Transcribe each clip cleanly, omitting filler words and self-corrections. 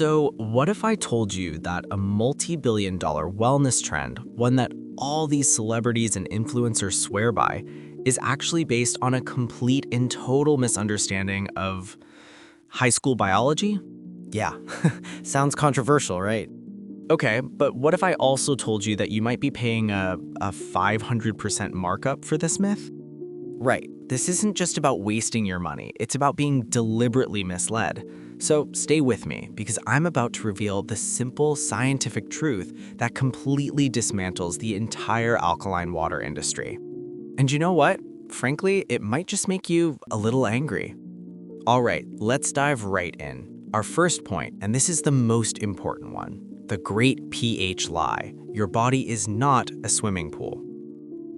So, what if I told you that a multi-billion-dollar wellness trend, one that all these celebrities and influencers swear by, is actually based on a complete and total misunderstanding of high school biology? Yeah, sounds controversial, right? Okay, but what if I also told you that you might be paying a 500% markup for this myth? Right. This isn't just about wasting your money, it's about being deliberately misled. So stay with me, because I'm about to reveal the simple scientific truth that completely dismantles the entire alkaline water industry. And you know what? Frankly, it might just make you a little angry. All right, let's dive right in. Our first point, and this is the most important one, the great pH lie. Your body is not a swimming pool.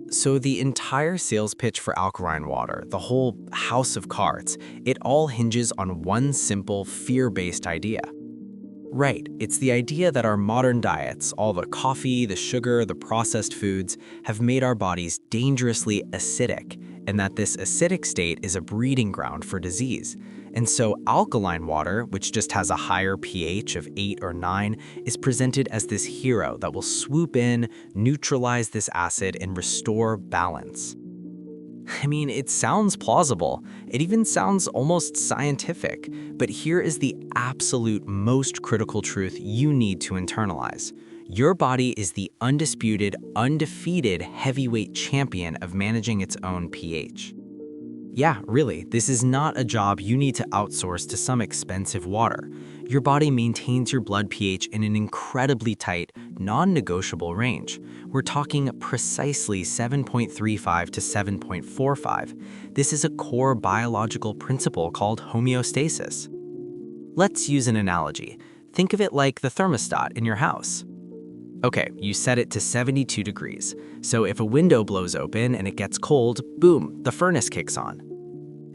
So the entire sales pitch for alkaline water, the whole house of cards, it all hinges on one simple fear-based idea. Right, it's the idea that our modern diets, all the coffee, the sugar, the processed foods, have made our bodies dangerously acidic, and that this acidic state is a breeding ground for disease. And so alkaline water, which just has a higher pH of 8 or 9, is presented as this hero that will swoop in, neutralize this acid, and restore balance. I mean, it sounds plausible. It even sounds almost scientific. But here is the absolute most critical truth you need to internalize. Your body is the undisputed, undefeated heavyweight champion of managing its own pH. Yeah, really, this is not a job you need to outsource to some expensive water. Your body maintains your blood pH in an incredibly tight, non-negotiable range. We're talking precisely 7.35 to 7.45. This is a core biological principle called homeostasis. Let's use an analogy. Think of it like the thermostat in your house. Okay, you set it to 72 degrees. So if a window blows open and it gets cold, boom, the furnace kicks on.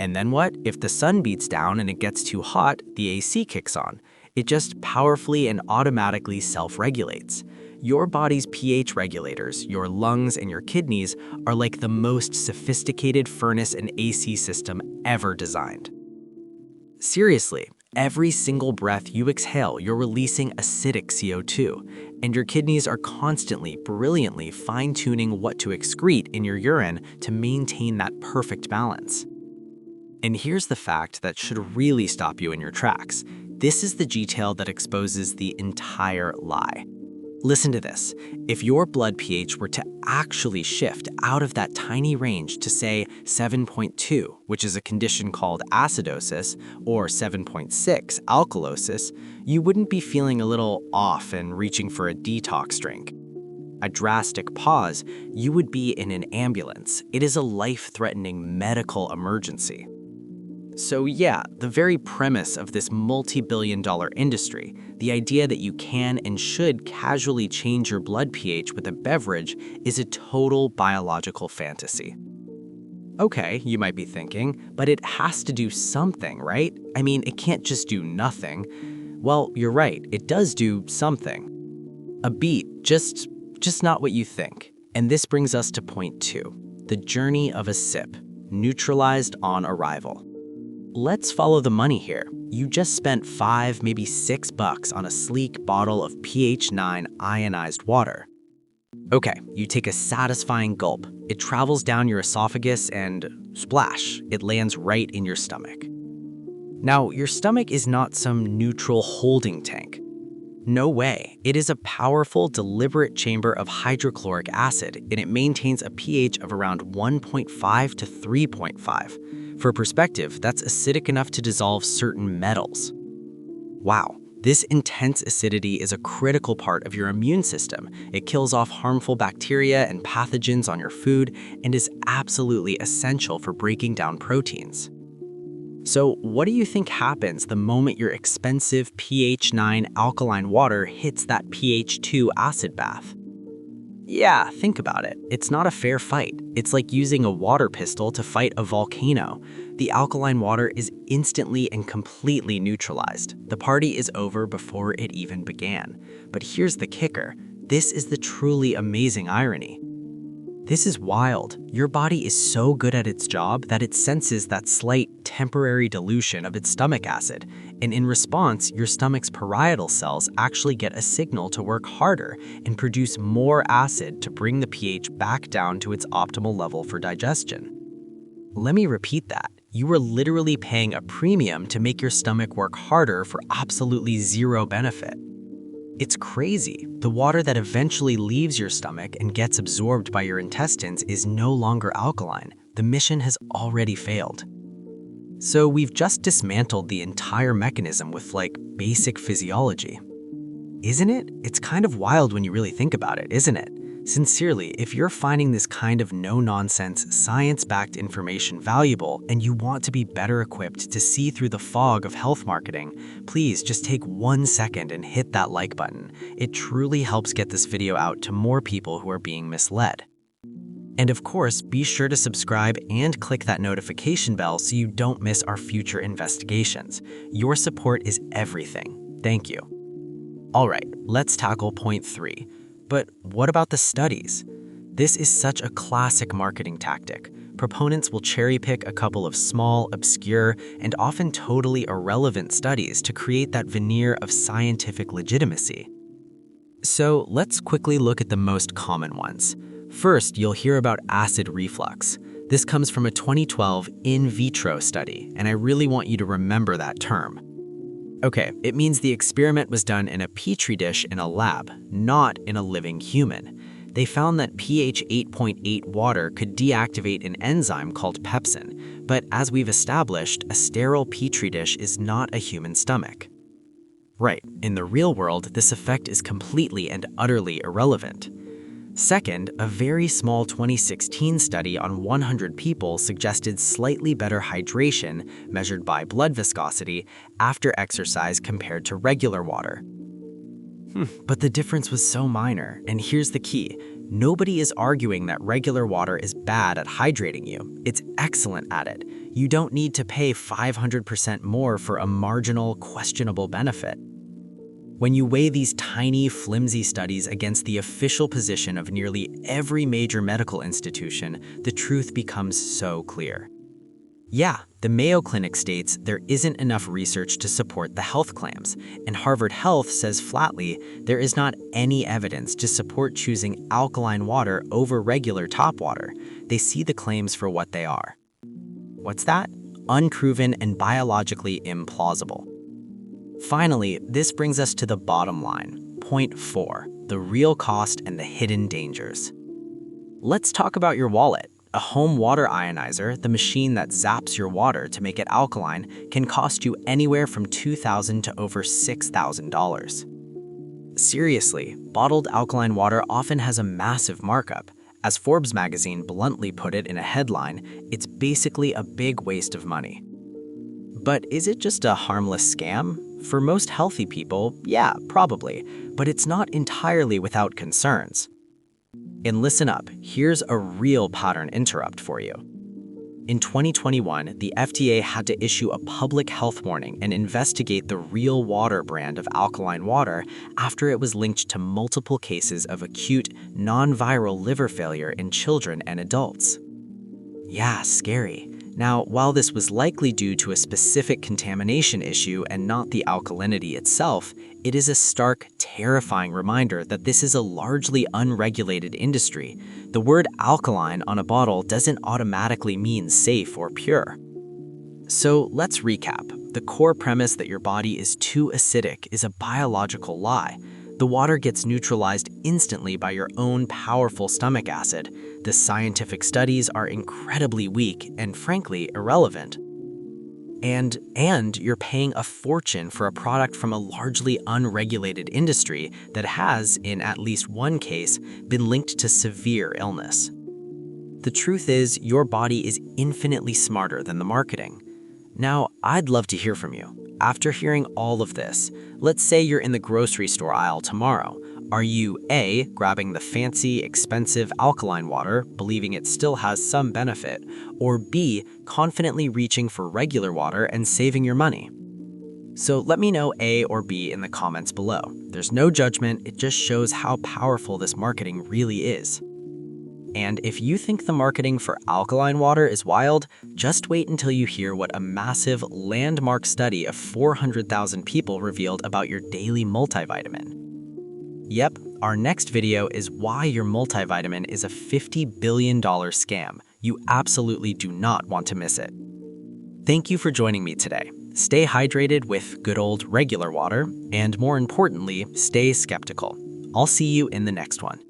And then what? If the sun beats down and it gets too hot, the AC kicks on. It just powerfully and automatically self-regulates. Your body's pH regulators, your lungs and your kidneys, are like the most sophisticated furnace and AC system ever designed. Seriously, every single breath you exhale, you're releasing acidic CO2, and your kidneys are constantly, brilliantly fine-tuning what to excrete in your urine to maintain that perfect balance. And here's the fact that should really stop you in your tracks. This is the detail that exposes the entire lie. Listen to this. If your blood pH were to actually shift out of that tiny range to, say, 7.2, which is a condition called acidosis, or 7.6, alkalosis, you wouldn't be feeling a little off and reaching for a detox drink. A drastic pause, you would be in an ambulance. It is a life-threatening medical emergency. So yeah, the very premise of this multi-billion-dollar industry, the idea that you can and should casually change your blood pH with a beverage, is a total biological fantasy. Okay, you might be thinking, but it has to do something, right? I mean, it can't just do nothing. Well, you're right, it does do something. A beat, just not what you think. And this brings us to point 2, the journey of a sip, neutralized on arrival. Let's follow the money here. You just spent $5, maybe $6 on a sleek bottle of pH 9 ionized water. Okay, you take a satisfying gulp. It travels down your esophagus and splash, it lands right in your stomach. Now, your stomach is not some neutral holding tank. No way. It is a powerful, deliberate chamber of hydrochloric acid, and it maintains a pH of around 1.5 to 3.5. For perspective, that's acidic enough to dissolve certain metals. Wow, this intense acidity is a critical part of your immune system. It kills off harmful bacteria and pathogens on your food and is absolutely essential for breaking down proteins. So what do you think happens the moment your expensive pH 9 alkaline water hits that pH 2 acid bath? Yeah, think about it. It's not a fair fight. It's like using a water pistol to fight a volcano. The alkaline water is instantly and completely neutralized. The party is over before it even began. But here's the kicker. This is the truly amazing irony. This is wild. Your body is so good at its job that it senses that slight temporary dilution of its stomach acid, and in response, your stomach's parietal cells actually get a signal to work harder and produce more acid to bring the pH back down to its optimal level for digestion. Let me repeat that. You are literally paying a premium to make your stomach work harder for absolutely zero benefit. It's crazy. The water that eventually leaves your stomach and gets absorbed by your intestines is no longer alkaline. The mission has already failed. So we've just dismantled the entire mechanism with basic physiology. Isn't it? It's kind of wild when you really think about it, isn't it? Sincerely, if you're finding this kind of no-nonsense, science-backed information valuable and you want to be better equipped to see through the fog of health marketing, please just take 1 second and hit that like button. It truly helps get this video out to more people who are being misled. And of course, be sure to subscribe and click that notification bell so you don't miss our future investigations. Your support is everything. Thank you. All right, let's tackle point 3. But what about the studies? This is such a classic marketing tactic. Proponents will cherry-pick a couple of small, obscure, and often totally irrelevant studies to create that veneer of scientific legitimacy. So let's quickly look at the most common ones. First, you'll hear about acid reflux. This comes from a 2012 in-vitro study, and I really want you to remember that term. Okay, it means the experiment was done in a petri dish in a lab, not in a living human. They found that pH 8.8 water could deactivate an enzyme called pepsin, but as we've established, a sterile petri dish is not a human stomach. Right, in the real world, this effect is completely and utterly irrelevant. Second, a very small 2016 study on 100 people suggested slightly better hydration, measured by blood viscosity, after exercise compared to regular water. But the difference was so minor, and here's the key. Nobody is arguing that regular water is bad at hydrating you. It's excellent at it. You don't need to pay 500% more for a marginal, questionable benefit. When you weigh these tiny, flimsy studies against the official position of nearly every major medical institution, the truth becomes so clear. Yeah, the Mayo Clinic states there isn't enough research to support the health claims, and Harvard Health says flatly there is not any evidence to support choosing alkaline water over regular tap water. They see the claims for what they are. What's that? Unproven and biologically implausible. Finally, this brings us to the bottom line. Point 4, the real cost and the hidden dangers. Let's talk about your wallet. A home water ionizer, the machine that zaps your water to make it alkaline, can cost you anywhere from $2,000 to over $6,000. Seriously, bottled alkaline water often has a massive markup. As Forbes magazine bluntly put it in a headline, it's basically a big waste of money. But is it just a harmless scam? For most healthy people, yeah, probably, but it's not entirely without concerns. And listen up, here's a real pattern interrupt for you. In 2021, the FDA had to issue a public health warning and investigate the Real Water brand of alkaline water after it was linked to multiple cases of acute, non-viral liver failure in children and adults. Yeah, scary. Now, while this was likely due to a specific contamination issue and not the alkalinity itself, it is a stark, terrifying reminder that this is a largely unregulated industry. The word alkaline on a bottle doesn't automatically mean safe or pure. So let's recap. The core premise that your body is too acidic is a biological lie. The water gets neutralized instantly by your own powerful stomach acid. The scientific studies are incredibly weak and, frankly, irrelevant. And you're paying a fortune for a product from a largely unregulated industry that has, in at least one case, been linked to severe illness. The truth is, your body is infinitely smarter than the marketing. Now, I'd love to hear from you. After hearing all of this, let's say you're in the grocery store aisle tomorrow. Are you A, grabbing the fancy, expensive alkaline water, believing it still has some benefit, or B, confidently reaching for regular water and saving your money? So let me know A or B in the comments below. There's no judgment, it just shows how powerful this marketing really is. And if you think the marketing for alkaline water is wild, just wait until you hear what a massive landmark study of 400,000 people revealed about your daily multivitamin. Yep, our next video is why your multivitamin is a $50 billion scam. You absolutely do not want to miss it. Thank you for joining me today. Stay hydrated with good old regular water, and more importantly, stay skeptical. I'll see you in the next one.